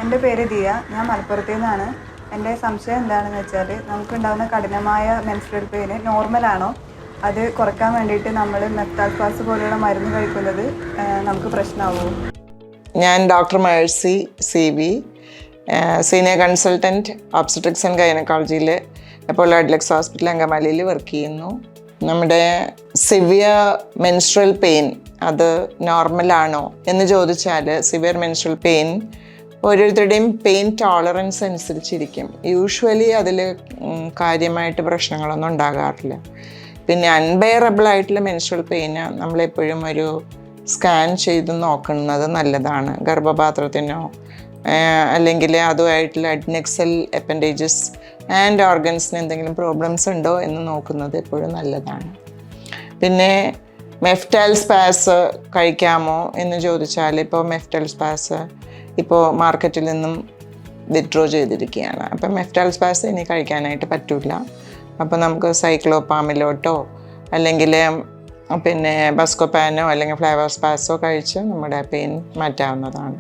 എൻ്റെ പേര് ദിയ. ഞാൻ മലപ്പുറത്തു നിന്നാണ്. എൻ്റെ സംശയം എന്താണെന്ന് വെച്ചാൽ നമുക്കുണ്ടാകുന്ന കഠിനമായ മെൻസ്ട്രൽ പെയിന് നോർമലാണോ, അത് കുറയ്ക്കാൻ വേണ്ടിയിട്ട് നമ്മൾ മെഫ്റ്റാൽഫാസ് പോലെയുള്ള മരുന്ന് കഴിക്കുന്നത് നമുക്ക് പ്രശ്നമാവുമോ? ഞാൻ doctor Mercy CB, senior consultant obstetrics and ഗൈനക്കോളജിയിൽ അപ്പോളോ അഡ്ലക്സ് ഹോസ്പിറ്റൽ അങ്കമാലിയിൽ വർക്ക് ചെയ്യുന്നു. നമ്മുടെ സിവിയർ മെൻസ്ട്രൽ പെയിൻ അത് നോർമലാണോ എന്ന് ചോദിച്ചാൽ, സിവിയർ മെൻസ്ട്രൽ പെയിൻ ഓരോരുത്തരുടെയും പെയിൻ ടോളറൻസ് അനുസരിച്ചിരിക്കും. യൂഷ്വലി അതിൽ കാര്യമായിട്ട് പ്രശ്നങ്ങളൊന്നും ഉണ്ടാകാറില്ല. പിന്നെ അൺബെയറബിൾ ആയിട്ടുള്ള മെൻസ്ട്രൽ പെയിന് നമ്മളെപ്പോഴും ഒരു സ്കാൻ ചെയ്ത് നോക്കുന്നത് നല്ലതാണ്. ഗർഭപാത്രത്തിനോ അല്ലെങ്കിൽ അതുമായിട്ടുള്ള അഡ്നെക്സൽ അപ്പൻഡേജസ് ആൻഡ് ഓർഗൻസിന് എന്തെങ്കിലും പ്രോബ്ലംസ് ഉണ്ടോ എന്ന് നോക്കുന്നത് എപ്പോഴും നല്ലതാണ്. പിന്നെ മെഫ്റ്റാൽ സ്പാസ് കഴിക്കാമോ എന്ന് ചോദിച്ചാൽ, ഇപ്പോൾ മെഫ്റ്റാൽ സ്പാസ് ഇപ്പോൾ മാർക്കറ്റിൽ നിന്നും വിത്ഡ്രോ ചെയ്തിരിക്കുകയാണ്. അപ്പം മെഫ്റ്റാൽ സ്പാസ് ഇനി കഴിക്കാനായിട്ട് പറ്റില്ല. അപ്പോൾ നമുക്ക് സൈക്ലോപാമിലോട്ടോ അല്ലെങ്കിൽ പിന്നെ ബസ്കോപാനോ അല്ലെങ്കിൽ ഫ്ലേവർ സ്പാസോ കഴിച്ച് നമ്മുടെ പെയിൻ മാറ്റാവുന്നതാണ്.